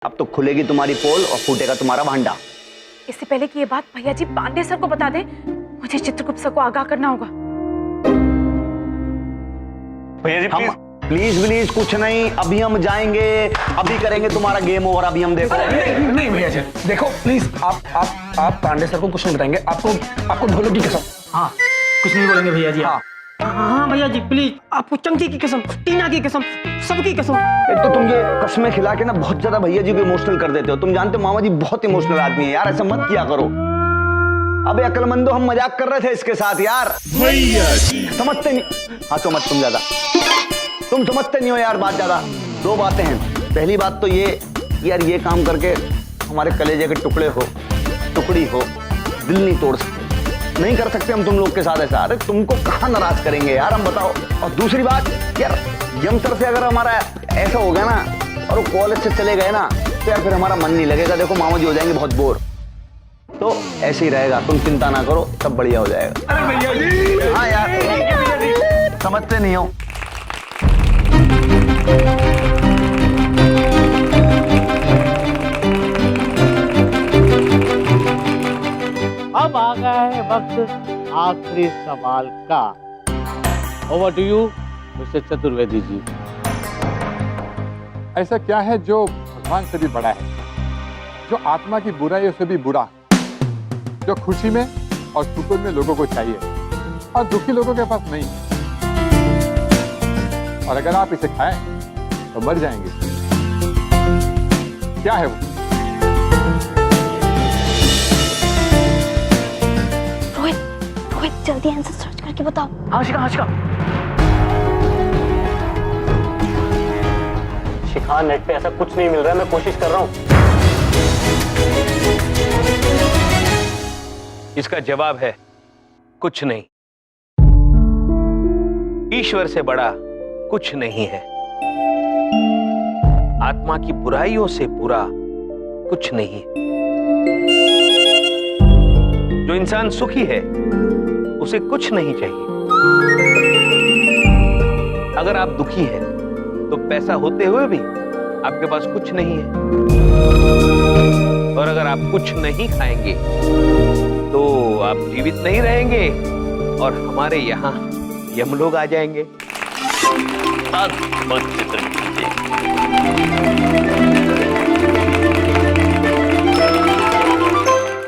अब तो खुलेगी तुम्हारी पोल और फूटेगा तुम्हारा भांडा। इससे पहले कि ये बात भैया जी पांडे सर को बता दे, मुझे चित्रगुप्त सर को आगाह करना होगा। भैया जी हम प्लीज कुछ नहीं, अभी हम जाएंगे, अभी करेंगे तुम्हारा गेम ओवर। अभी हम देखो नहीं भैया जी, देखो प्लीज आप पांडे सर को कुछ नहीं बताएंगे। आपको ढोलक की कसम। हाँ कुछ नहीं बोलेंगे भैया जी। हाँ हाँ भैया जी प्लीज, आपको चंकी की कसम, टीना की कसम, सबकी कसम। एक तो तुम ये कस्में खिला के ना बहुत ज्यादा भैया जी को इमोशनल कर देते हो। तुम जानते हो मामा जी बहुत इमोशनल आदमी है यार, ऐसा मत किया करो। अबे अक्लमंदो, हम मजाक कर रहे थे इसके साथ यार। भैया जी समझते नहीं। हाँ तो मत तुम ज्यादा, तुम समझते नहीं हो यार बात ज्यादा। दो बातें हैं। पहली बात तो ये यार, ये काम करके हमारे कलेजे के टुकड़े हो, टुकड़ी हो, दिल नहीं तोड़ सकते, नहीं कर सकते हम तुम लोग के साथ ऐसा। अरे तुमको कहाँ नाराज करेंगे यार, हम बताओ। और दूसरी बात यार, यम सर से अगर हमारा ऐसा हो गया ना और वो कॉलेज से चले गए ना, तो यार फिर हमारा मन नहीं लगेगा। देखो मामा जी हो जाएंगे बहुत बोर, तो ऐसे ही रहेगा। तुम चिंता ना करो, सब बढ़िया हो जाएगा। अरे भैया जी, हाँ यार समझते नहीं हो। अब आ गया है वक्त आखिरी सवाल का। Over to you mister Chaturvedi ji. ऐसा क्या है जो भगवान से भी बड़ा है, जो आत्मा की बुराइयों से भी बुरा, जो खुशी में और सुकून में लोगों को चाहिए और दुखी लोगों के पास नहीं, और अगर आप इसे खाएं तो मर जाएंगे। क्या है वो? रोहित जल्दी आंसर सर्च करके बताओ। हाँ शिखा, शिखा, नेट पे ऐसा कुछ नहीं मिल रहा है, मैं कोशिश कर रहा हूँ। इसका जवाब है कुछ नहीं। ईश्वर से बड़ा कुछ नहीं है। आत्मा की बुराइयों से बुरा कुछ नहीं। जो इंसान सुखी है उसे कुछ नहीं चाहिए। अगर आप दुखी हैं तो पैसा होते हुए भी आपके पास कुछ नहीं है, और अगर आप कुछ नहीं खाएंगे तो आप जीवित नहीं रहेंगे और हमारे यहाँ यमलोग आ जाएंगे। अद्भुत चित्रगुप्त जी।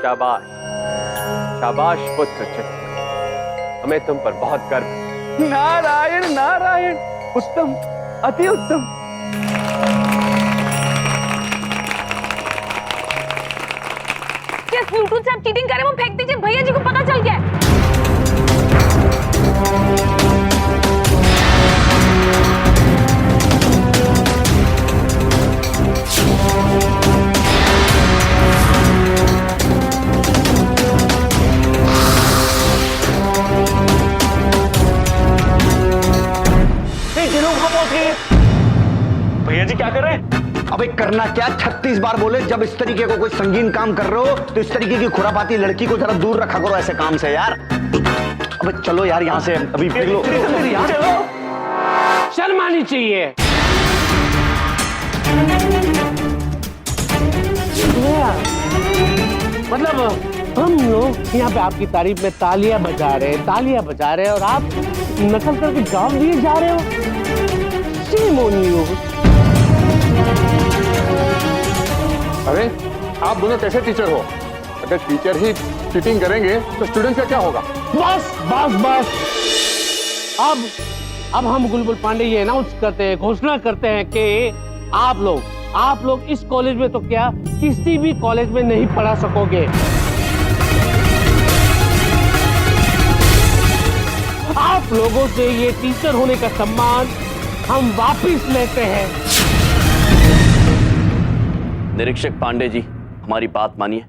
शाबाश शाबाश पुत्र चित्र, हमें तुम पर बहुत गर्व है। नारायण नारायण, उत्तम, अति उत्तम। जिस ब्लूटूथ से आप चीटिंग कर रहे हैं वो फेंक दीजिए, भैया जी को पता चल गया है। भैया जी क्या कर रहे हैं? अबे करना क्या, 36 बार बोले, जब इस तरीके को कोई संगीन काम कर रहे हो तो इस तरीके की खुरापाती लड़की को जरा दूर रखा करो ऐसे काम से यार। अबे चलो यार यहाँ से, अभी पिघलो। चलो। शर्म आनी चाहिए। मतलब हम लोग यहाँ पे आपकी तारीफ में तालियां बजा रहे हैं और आप नकल करके गाँव लिए जा रहे हो। Shame on you. अरे आप दोनों कैसे टीचर हो? अगर टीचर ही चीटिंग करेंगे तो स्टूडेंट्स का क्या होगा? बस अब हम गुलबुल पांडे ये अनाउंस करते हैं, घोषणा करते हैं कि आप लोग इस कॉलेज में तो क्या किसी भी कॉलेज में नहीं पढ़ा सकोगे। आप लोगों से ये टीचर होने का सम्मान हम वापिस लेते हैं। निरीक्षक पांडे जी, हमारी बात मानिए,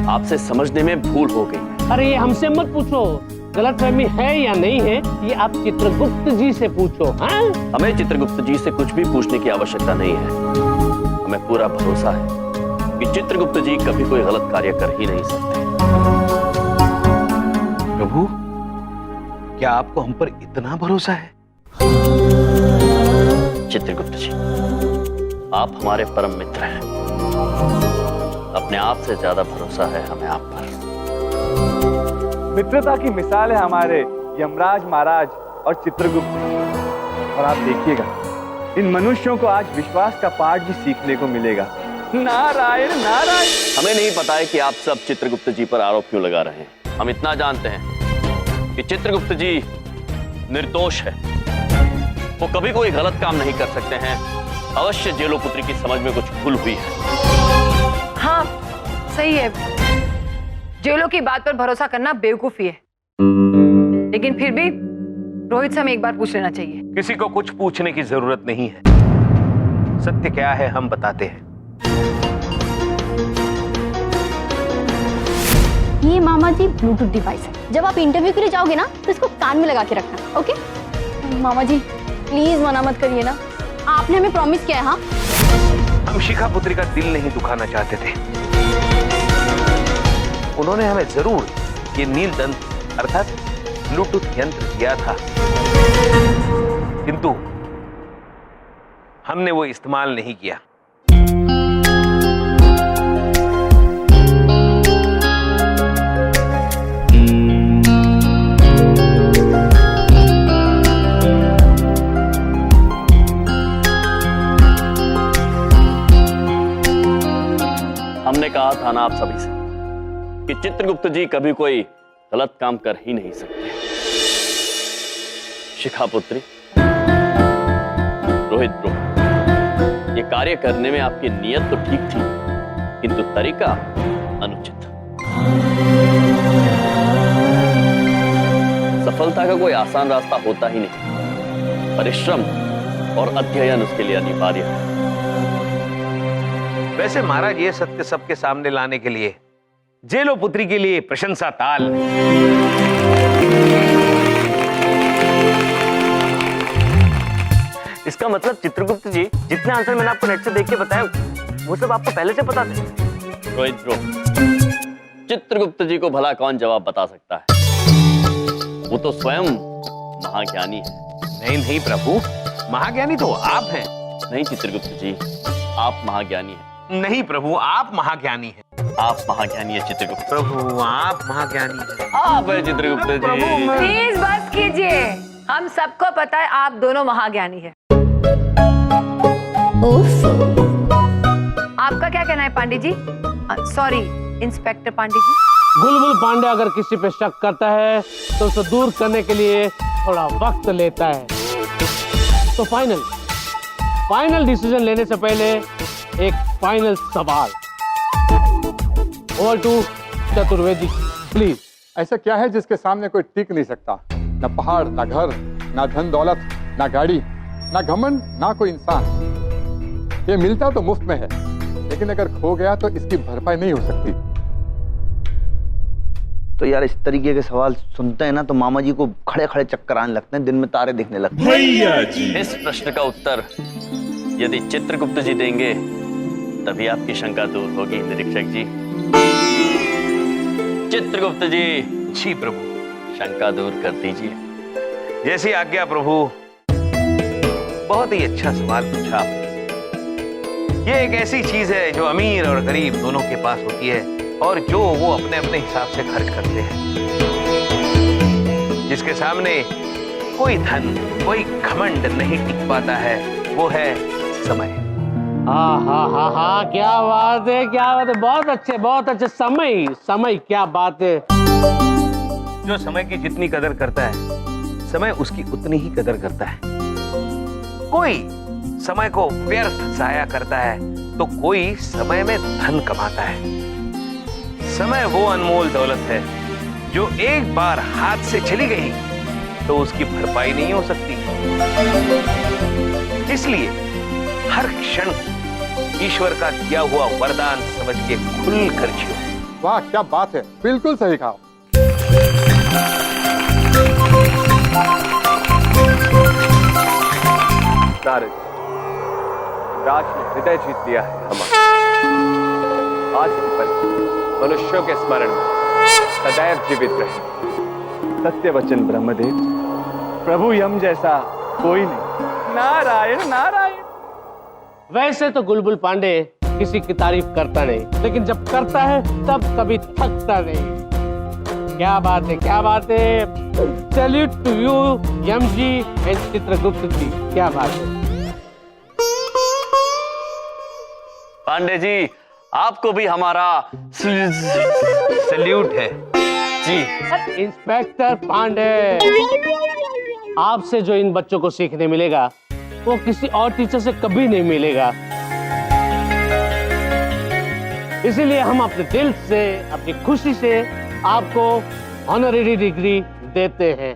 आपसे समझने में भूल हो गई। अरे ये हमसे मत पूछो, गलतफहमी है या नहीं है ये आप चित्रगुप्त जी से पूछो। हाँ? हमें चित्रगुप्त जी से कुछ भी पूछने की आवश्यकता नहीं है। हमें पूरा भरोसा है कि चित्रगुप्त जी कभी कोई गलत कार्य कर ही नहीं सकते। प्रभु, क्या आपको हम पर इतना भरोसा है? चित्रगुप्त जी, आप हमारे परम मित्र हैं। अपने आप से ज्यादा भरोसा है हमें आप पर। मित्रता की मिसाल है हमारे यमराज महाराज और चित्रगुप्त। और आप देखिएगा, इन मनुष्यों को आज विश्वास का पाठ भी सीखने को मिलेगा। नारायण नारायण। हमें नहीं पता है कि आप सब चित्रगुप्त जी पर आरोप क्यों लगा रहे हैं। हम इतना जानते हैं कि चित्रगुप्त जी निर्दोष है। वो कभी कोई गलत काम नहीं कर सकते हैं। अवश्य जेलोपुत्री की समझ में कुछ भूल हुई है। हाँ सही है, जेलों की बात पर भरोसा करना बेवकूफी है, लेकिन फिर भी रोहित से हमें एक बार पूछ लेना चाहिए। किसी को कुछ पूछने की जरूरत नहीं है। सत्य क्या है हम बताते हैं। ये मामा जी ब्लूटूथ डिवाइस है। जब आप इंटरव्यू के लिए जाओगे ना तो इसको कान में लगा के रखना, ओके? मामा जी प्लीज मना मत करिए ना, आपने हमें प्रॉमिस किया है। हाँ, हम शिखा पुत्री का दिल नहीं दुखाना चाहते थे। उन्होंने हमें जरूर ये नीलदंत अर्थात ब्लूटूथ यंत्र दिया था, किंतु हमने वो इस्तेमाल नहीं किया। हमने कहा था ना आप सभी से कि चित्रगुप्त जी कभी कोई गलत काम कर ही नहीं सकते। शिखा पुत्री, रोहित ब्रो, ये कार्य करने में आपकी नीयत तो ठीक थी, किंतु तरीका अनुचित। सफलता का कोई आसान रास्ता होता ही नहीं। परिश्रम और अध्ययन उसके लिए अनिवार्य है। वैसे महाराज, ये सत्य सबके सामने लाने के लिए जेलोपुत्री के लिए प्रशंसा ताल। इसका मतलब चित्रगुप्त जी, जितने आंसर मैंने आपको नेट से देख के बताया वो सब आपको पहले से पता थे। रोहित ब्रो, चित्रगुप्त जी को भला कौन जवाब बता सकता है? वो तो स्वयं महाज्ञानी है। नहीं प्रभु, महाज्ञानी तो आप हैं। नहीं चित्रगुप्त जी, आप महाज्ञानी हैं। नहीं प्रभु, आप महाज्ञानी हैं। आप महाज्ञानी है चित्रगुप्त। प्रभु आप महाज्ञानी हैं। आप है चित्रगुप्त जी। प्लीज बस कीजिए, हम सबको पता है आप दोनों महाज्ञानी हैं। आपका क्या कहना है पांडे जी? Sorry inspector Pandey ji. बुलबुल पांडे अगर किसी पे शक करता है तो उसे दूर करने के लिए थोड़ा वक्त लेता है। तो फाइनल डिसीजन लेने से पहले एक फाइनल सवाल। Over to Chaturvedi please. ऐसा क्या है जिसके सामने कोई टिक नहीं सकता? ना पहाड़, ना घर, ना धन दौलत, ना गाड़ी, ना घमंड, ना कोई इंसान। ये मिलता तो मुफ्त में है, लेकिन अगर खो गया तो इसकी भरपाई नहीं हो सकती। तो यार इस तरीके के सवाल सुनते हैं ना तो मामा जी को खड़े खड़े चक्कर आने लगते हैं, दिन में तारे दिखने लगते हैं। इस प्रश्न का उत्तर यदि चित्रगुप्त जी देंगे तभी आपकी शंका दूर होगी निरीक्षक जी। चित्रगुप्त जी। जी प्रभु। शंका दूर कर दीजिए। जैसी आज्ञा प्रभु। बहुत ही अच्छा सवाल पूछा आपने। ये एक ऐसी चीज है जो अमीर और गरीब दोनों के पास होती है और जो वो अपने अपने हिसाब से खर्च करते हैं। जिसके सामने कोई धन, कोई घमंड नहीं टिक पाता है, वो है समय। हाँ, क्या बात है, क्या बात है। बहुत अच्छे। समय क्या बात है। जो समय की जितनी कदर करता है, समय उसकी उतनी ही कदर करता है। कोई समय को व्यर्थ जाया करता है तो कोई समय में धन कमाता है। समय वो अनमोल दौलत है जो एक बार हाथ से चली गई तो उसकी भरपाई नहीं हो सकती। इसलिए हर क्षण ईश्वर का दिया हुआ वरदान समझ के खुल कर जियो। वाह क्या बात है, बिल्कुल सही कहा। राज ने हृदय जीत लिया है हमारा। आज की पल मनुष्यों के स्मरण में सदैव जीवित रहे। सत्य वचन ब्रह्मदेव, प्रभु यम जैसा कोई नहीं। नारायण नारायण। वैसे तो बुलबुल पांडे किसी की तारीफ करता नहीं, लेकिन जब करता है तब कभी थकता नहीं। क्या बात है, क्या बात है। Salute to you MG and Chitragupta ji, क्या बात है। पांडे जी, आपको भी हमारा सैल्यूट है जी। इंस्पेक्टर पांडे, आपसे जो इन बच्चों को सीखने मिलेगा वो किसी और टीचर से कभी नहीं मिलेगा। इसीलिए हम अपने दिल से, अपनी खुशी से आपको ऑनरेरी डिग्री देते हैं।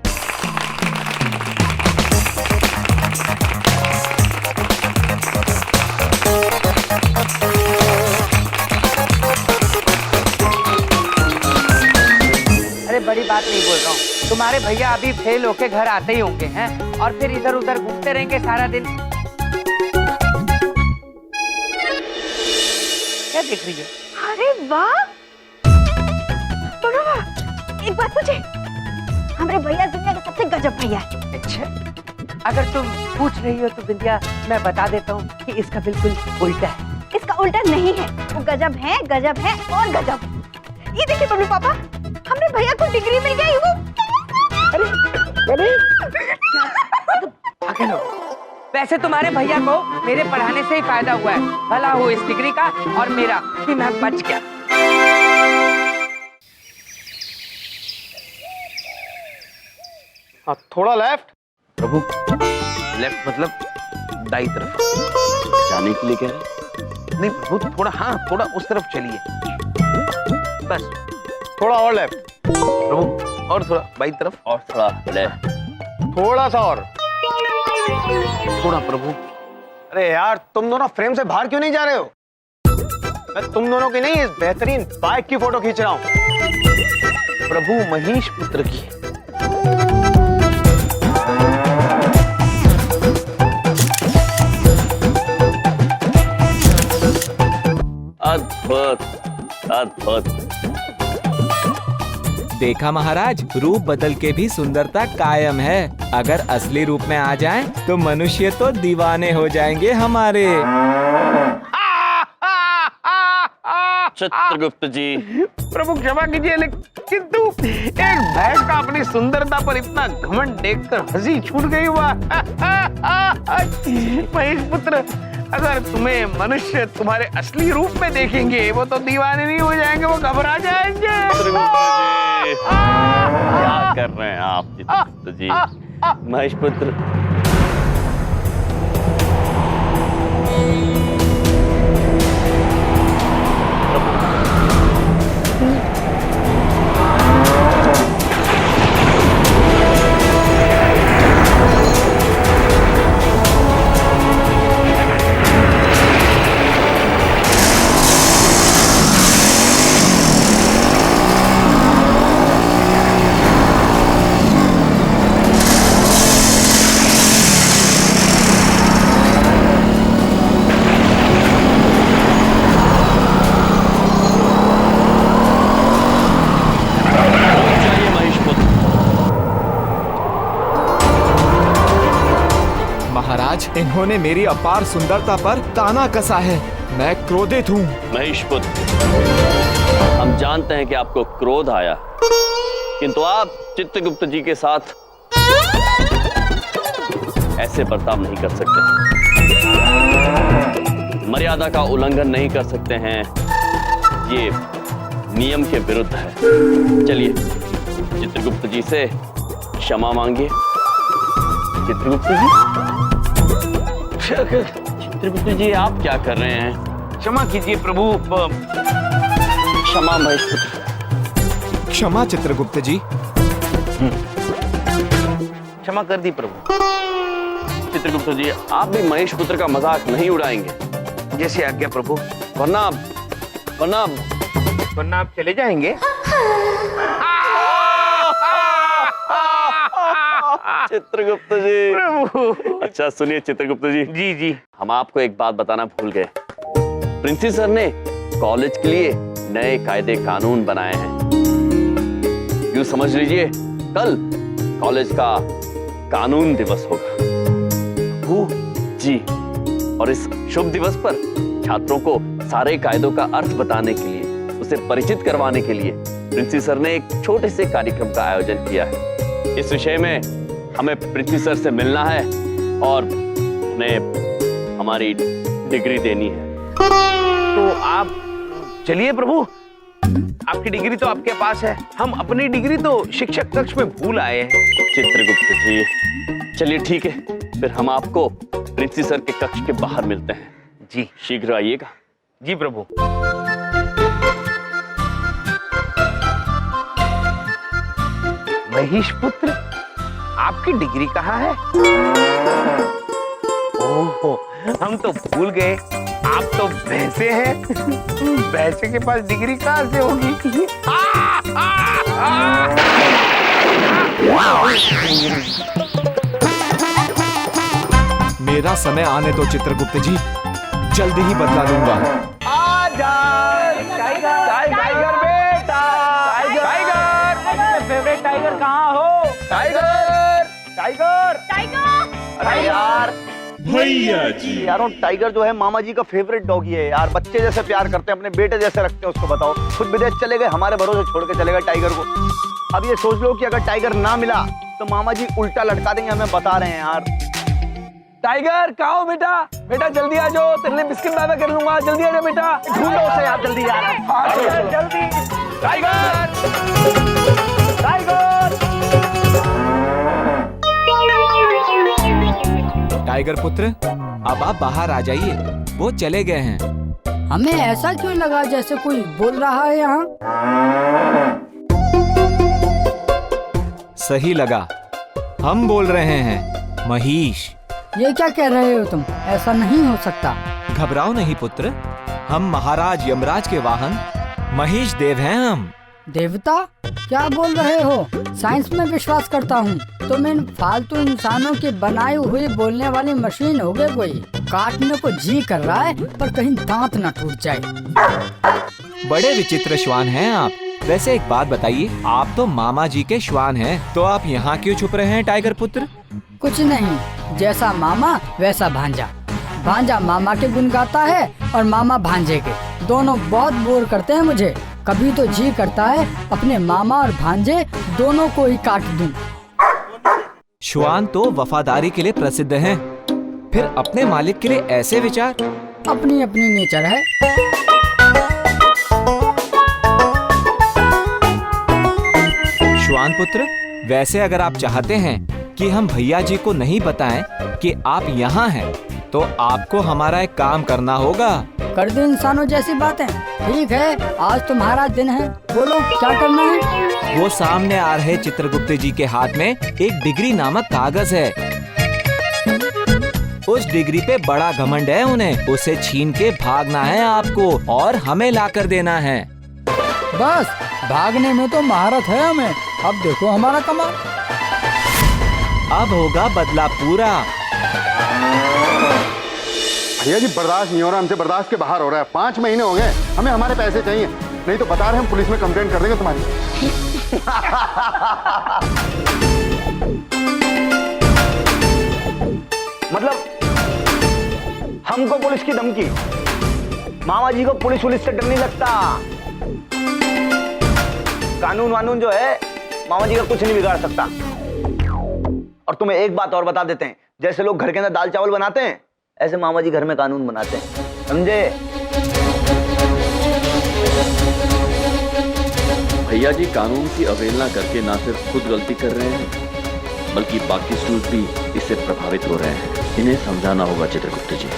अरे बड़ी बात नहीं बोल रहा हूँ, तुम्हारे भैया अभी फेल होके घर आते ही होंगे हैं, और फिर इधर उधर घूमते रहेंगे सारा दिन। क्या देख रही है? अरे वाह, सुनो वाह, एक बात पूछे, हमारे भैया दुनिया का सबसे गजब भैया है। अच्छा, अगर तुम पूछ रही हो तो बिंदिया मैं बता देता हूँ कि इसका बिल्कुल उल्टा है। इसका उल्टा नहीं है, वो गजब है और गजब। ये देखिए बबलू पापा, हमने भैया को डिग्री मिल गई। वो अकेलो, वैसे तुम्हारे भैया को मेरे पढ़ाने से ही फायदा हुआ है। भला हो इस डिग्री का और मेरा कि मैं बच गया। थोड़ा लेफ्ट। प्रभु, लेफ्ट मतलब दाई तरफ जाने के लिए कह रहे? नहीं प्रभु, थोड़ा, हाँ थोड़ा उस तरफ चलिए, बस थोड़ा और लेफ्ट प्रभु, और थोड़ा बाई तरफ, और थोड़ा ले, थोड़ा सा और। थोड़ा प्रभु। अरे यार, तुम दोनों फ्रेम से बाहर क्यों नहीं जा रहे हो? मैं तुम दोनों की नहीं, इस बेहतरीन बाइक की फोटो खींच रहा हूँ। प्रभु महेश पुत्र की। अद्भुत अद्भुत। देखा महाराज, रूप बदल के भी सुंदरता कायम है। अगर असली रूप में आ जाएं, तो मनुष्य तो दीवाने हो जाएंगे हमारे। चित्रगुप्त जी, प्रभु क्षमा कीजिए, किंतु एक भैंस का अपनी सुंदरता पर इतना घमंड देखकर हंसी छूट गई। हुआ महेश पुत्र, अगर तुम्हें मनुष्य तुम्हारे असली रूप में देखेंगे, वो तो दीवाने नहीं हो जाएंगे, वो घबरा जाएंगे। क्या कर रहे हैं आप चित्रगुप्त जी? महेश पुत्र, इन्होंने मेरी अपार सुंदरता पर ताना कसा है। मैं क्रोधित हूँ। महेश पुत्र, हम जानते हैं कि आपको क्रोध आया, किंतु आप चित्रगुप्त जी के साथ ऐसे बर्ताव नहीं कर सकते, मर्यादा का उल्लंघन नहीं कर सकते हैं। ये नियम के विरुद्ध है। चलिए चित्रगुप्त जी से क्षमा मांगिए। चित्रगुप्त जी, चित्रगुप्त जी आप क्या कर रहे हैं? क्षमा कीजिए प्रभु। क्षमा महेश पुत्र। क्षमा चित्रगुप्त जी। क्षमा कर दी प्रभु। चित्रगुप्त जी, आप भी महेश पुत्र का मजाक नहीं उड़ाएंगे। जैसे आज्ञा प्रभु। वरना आप चले जाएंगे। चित्रगुप्त जी प्रभु। अच्छा सुनिए चित्रगुप्त जी। जी जी। हम आपको एक बात बताना भूल गए। प्रिंसिपल सर ने कॉलेज के लिए नए कायदे कानून बनाए हैं। यूं समझ लीजिए कल कॉलेज का कानून दिवस होगा। जी, और इस शुभ दिवस पर छात्रों को सारे कायदों का अर्थ बताने के लिए, उसे परिचित करवाने के लिए प्रिंसी सर ने एक छोटे से कार्यक्रम का आयोजन किया है। इस विषय में हमें प्रिंसी सर से मिलना है और उन्हें हमारी डिग्री देनी है। तो आप चलिए प्रभु, आपकी डिग्री तो आपके पास है, हम अपनी डिग्री तो शिक्षक कक्ष में भूल आए हैं। चित्रगुप्त जी, चलिए ठीक है, फिर हम आपको प्रिंसी सर के कक्ष के बाहर मिलते हैं। जी शीघ्र आइएगा। जी प्रभु। महेश पुत्र, आपकी डिग्री कहाँ है? ओहो, हम तो भूल गए, आप तो भैंसे हैं। भैंसे के पास डिग्री कहाँ से होगी? मेरा समय आने दो चित्रगुप्त जी, जल्दी ही बदला लूंगा। आजा टाइगर बेटा, टाइगर फेवरेट टाइगर कहाँ हो? Tiger tiger tiger. अरे यार भैया जी, यार टाइगर जो है मामा जी का फेवरेट डॉगी है यार, बच्चे जैसे प्यार करते हैं, अपने बेटे जैसे रखते हैं उसको। बताओ, खुद विदेश चले गए, हमारे भरोसे छोड़ के चले गए टाइगर को। अब ये सोच लो कि अगर टाइगर ना मिला तो मामा जी उल्टा लटका देंगे, हमें बता रहे हैं यार। टाइगर कहाँ हो बेटा? बेटा जल्दी आ जाओ, तेरे लिए बिस्किट पैदा कर लूंगा, जल्दी आ जाओ बेटा। ढूंढो उसे यार, जल्दी यार। हाँ, चलो। जल्दी टाइगर टाइगर। टाइगर पुत्र, अब आप बाहर आ जाइए, वो चले गए हैं। हमें ऐसा क्यों लगा जैसे कोई बोल रहा है यहाँ? सही लगा, हम बोल रहे हैं, महेश। ये क्या कह रहे हो तुम? ऐसा नहीं हो सकता। घबराओ नहीं पुत्र, हम महाराज यमराज के वाहन महेश देव हैं हम। देवता? क्या बोल रहे हो? साइंस में विश्वास करता हूँ, तुम इन फालतू इंसानों की बनाई हुई बोलने वाली मशीन हो गए। कोई काटने को जी कर रहा है पर कहीं दांत न टूट जाए। बड़े विचित्र श्वान हैं आप। वैसे एक बात बताइए, आप तो मामा जी के श्वान हैं, तो आप यहाँ क्यों छुप रहे हैं टाइगर पुत्र? कुछ नहीं, जैसा मामा वैसा भांजा। भांजा मामा के गुण गाता है और मामा भांजे के। दोनों बहुत बोर करते हैं मुझे। कभी तो जी करता है अपने मामा और भांजे दोनों को ही काट दूं। श्वान तो वफादारी के लिए प्रसिद्ध हैं, फिर अपने मालिक के लिए ऐसे विचार? अपनी अपनी नेचर है। श्वान पुत्र, वैसे अगर आप चाहते हैं कि हम भैया जी को नहीं बताएं कि आप यहाँ हैं, तो आपको हमारा एक काम करना होगा। कर दो इंसानों जैसी बातें। ठीक है, आज तुम्हारा दिन है, बोलो क्या करना है? वो सामने आ रहे चित्रगुप्त जी के हाथ में एक डिग्री नामक कागज है। उस डिग्री पे बड़ा घमंड है उन्हें, उसे छीन के भागना है आपको और हमें लाकर देना है। बस भागने में तो महारत है हमें, अब देखो हमारा कमाल। अब होगा बदला पूरा। भैया जी बर्दाश्त नहीं हो रहा, हमसे बर्दाश्त के बाहर हो रहा है। 5 महीने हो गए, हमें हमारे पैसे चाहिए, नहीं तो बता रहे हम पुलिस में कंप्लेंट कर देंगे तुम्हारी। मतलब हमको पुलिस की धमकी? मामा जी को पुलिस से डर नहीं लगता। कानून वानून जो है मामा जी का कुछ नहीं बिगाड़ सकता। और तुम्हें एक बात और बता देते हैं, जैसे लोग घर के अंदर दाल चावल बनाते हैं, ऐसे मामा जी घर में कानून बनाते हैं, समझे? भैया जी कानून की अवहेलना करके ना सिर्फ खुद गलती कर रहे हैं, बल्कि बाकी स्टूडेंट भी इससे प्रभावित हो रहे हैं। इन्हें समझाना होगा चित्रगुप्त जी।